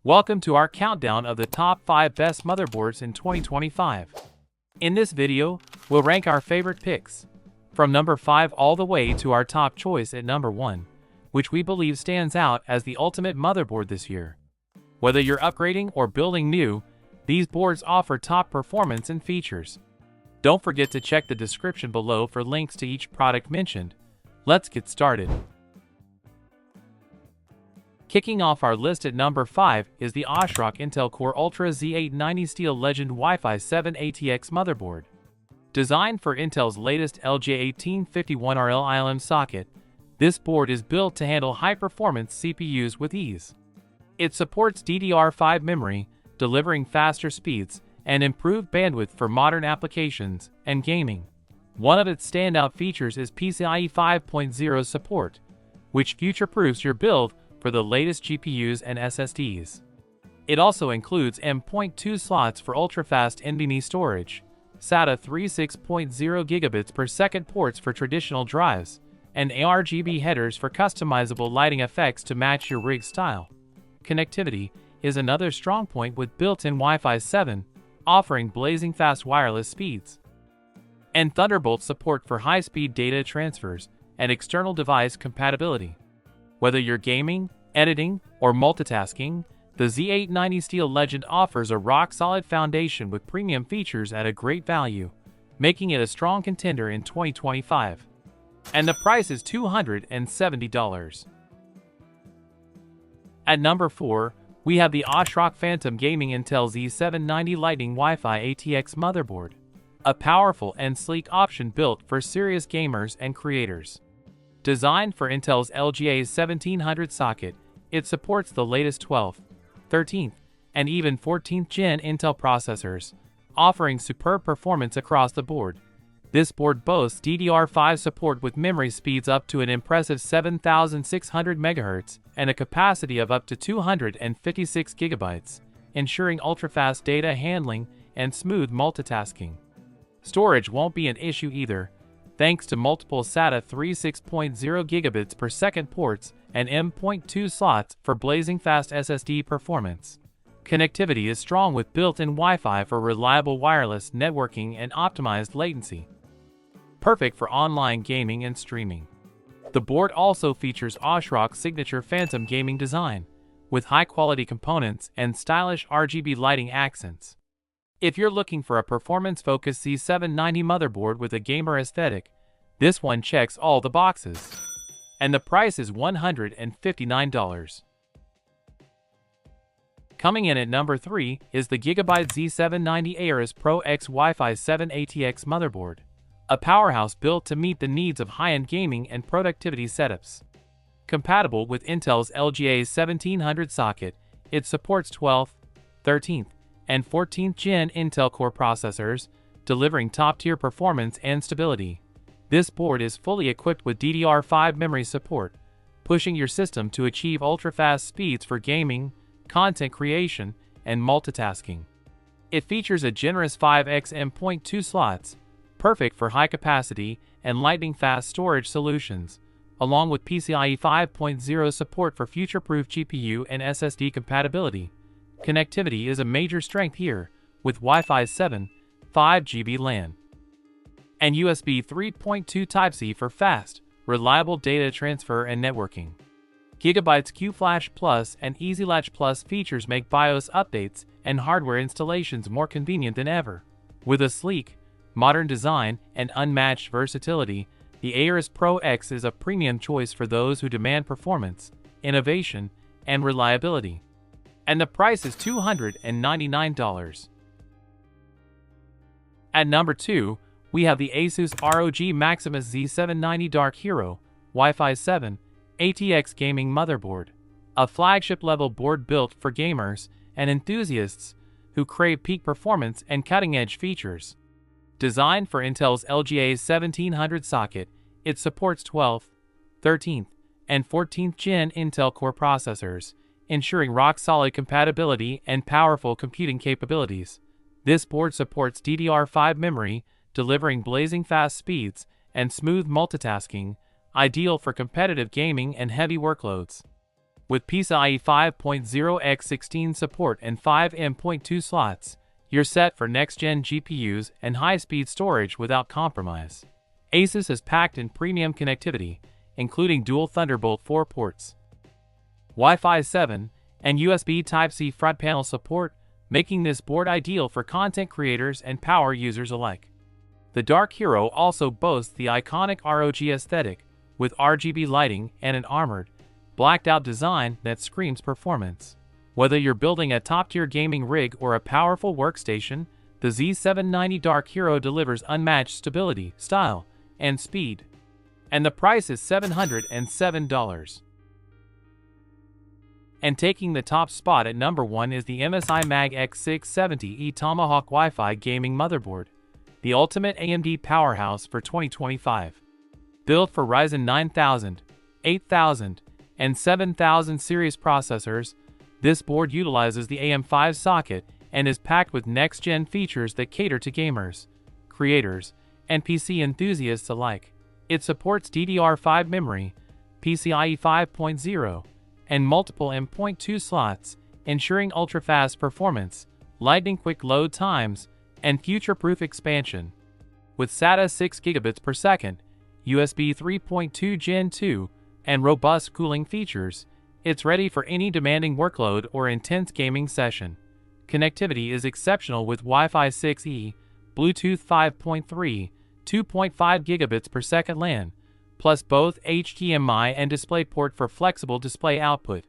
Welcome to our countdown of the top 5 best motherboards in 2025. In this video, we'll rank our favorite picks, from number 5 all the way to our top choice at number 1, which we believe stands out as the ultimate motherboard this year. Whether you're upgrading or building new, these boards offer top performance and features. Don't forget to check the description below for links to each product mentioned. Let's get started. Kicking off our list at number 5 is the ASRock Intel Core Ultra Z890 Steel Legend Wi-Fi 7 ATX motherboard. Designed for Intel's latest LJ1851RL ILM socket, this board is built to handle high-performance CPUs with ease. It supports DDR5 memory, delivering faster speeds and improved bandwidth for modern applications and gaming. One of its standout features is PCIe 5.0 support, which future-proofs your build for the latest GPUs and SSDs. It also includes M.2 slots for ultra-fast NVMe storage, SATA 36.0 gigabits per second ports for traditional drives, and ARGB headers for customizable lighting effects to match your rig style. Connectivity is another strong point with built-in Wi-Fi 7, offering blazing fast wireless speeds, and Thunderbolt support for high-speed data transfers and external device compatibility. Whether you're gaming, editing, or multitasking, the Z890 Steel Legend offers a rock-solid foundation with premium features at a great value, making it a strong contender in 2025. And the price is $270. At number 4, we have the ASRock Phantom Gaming Intel Z790 Lightning Wi-Fi ATX motherboard, a powerful and sleek option built for serious gamers and creators. Designed for Intel's LGA 1700 socket, it supports the latest 12th, 13th, and even 14th Gen Intel processors, offering superb performance across the board. This board boasts DDR5 support with memory speeds up to an impressive 7,600 MHz and a capacity of up to 256 GB, ensuring ultra-fast data handling and smooth multitasking. Storage won't be an issue either, thanks to multiple SATA 36.0 gigabits per second ports and M.2 slots for blazing fast SSD performance. Connectivity is strong with built-in Wi-Fi for reliable wireless networking and optimized latency. Perfect for online gaming and streaming. The board also features ASRock's signature Phantom gaming design, with high-quality components and stylish RGB lighting accents. If you're looking for a performance-focused Z790 motherboard with a gamer aesthetic, this one checks all the boxes. And the price is $159. Coming in at number 3 is the GIGABYTE Z790 AORUS Pro X Wi-Fi 7 ATX motherboard, a powerhouse built to meet the needs of high-end gaming and productivity setups. Compatible with Intel's LGA 1700 socket, it supports 12th, 13th, and 14th Gen Intel Core processors, delivering top-tier performance and stability. This board is fully equipped with DDR5 memory support, pushing your system to achieve ultra-fast speeds for gaming, content creation, and multitasking. It features a generous 5x M.2 slots, perfect for high-capacity and lightning-fast storage solutions, along with PCIe 5.0 support for future-proof GPU and SSD compatibility. Connectivity is a major strength here, with Wi-Fi 7, 5GB LAN, and USB 3.2 Type-C for fast, reliable data transfer and networking. GIGABYTE's QFlash Plus and EasyLatch Plus features make BIOS updates and hardware installations more convenient than ever. With a sleek, modern design and unmatched versatility, the AORUS Pro X is a premium choice for those who demand performance, innovation, and reliability. And the price is $299. At number 2, we have the ASUS ROG Maximus Z790 Dark Hero Wi-Fi 7 ATX gaming motherboard, a flagship-level board built for gamers and enthusiasts who crave peak performance and cutting-edge features. Designed for Intel's LGA 1700 socket, it supports 12th, 13th, and 14th Gen Intel Core processors, ensuring rock-solid compatibility and powerful computing capabilities. This board supports DDR5 memory, delivering blazing fast speeds and smooth multitasking, ideal for competitive gaming and heavy workloads. With PCIe 5.0 x 16 support and 5 M.2 slots, you're set for next-gen GPUs and high-speed storage without compromise. ASUS has packed in premium connectivity, including dual Thunderbolt 4 ports, Wi-Fi 7, and USB Type-C front panel support, making this board ideal for content creators and power users alike. The Dark Hero also boasts the iconic ROG aesthetic, with RGB lighting and an armored, blacked-out design that screams performance. Whether you're building a top-tier gaming rig or a powerful workstation, the Z790 Dark Hero delivers unmatched stability, style, and speed. And the price is $707. And taking the top spot at number 1 is the MSI MAG X670E Tomahawk Wi-Fi gaming motherboard, the ultimate AMD powerhouse for 2025. Built for Ryzen 9000, 8000, and 7000 series processors, this board utilizes the AM5 socket and is packed with next-gen features that cater to gamers, creators, and PC enthusiasts alike. It supports DDR5 memory, PCIe 5.0, and multiple M.2 slots, ensuring ultra-fast performance, lightning-quick load times, and future-proof expansion. With SATA 6 gigabits per second, USB 3.2 Gen 2, and robust cooling features, it's ready for any demanding workload or intense gaming session. Connectivity is exceptional with Wi-Fi 6E, Bluetooth 5.3, 2.5 gigabits per second LAN, plus both HDMI and DisplayPort for flexible display output.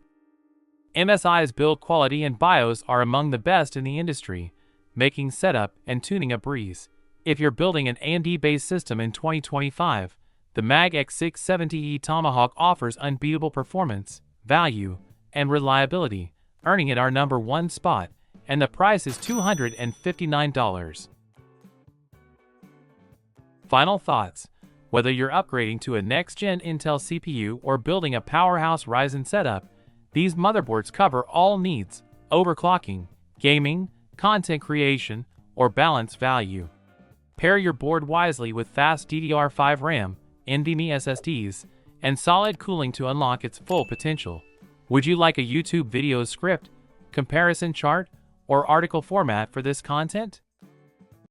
MSI's build quality and BIOS are among the best in the industry, making setup and tuning a breeze. If you're building an AMD-based system in 2025, the MAG X670E Tomahawk offers unbeatable performance, value, and reliability, earning it our number 1 spot, and the price is $259. Final thoughts. Whether you're upgrading to a next-gen Intel CPU or building a powerhouse Ryzen setup, these motherboards cover all needs: overclocking, gaming, content creation, or balanced value. Pair your board wisely with fast DDR5 RAM, NVMe SSDs, and solid cooling to unlock its full potential. Would you like a YouTube video script, comparison chart, or article format for this content?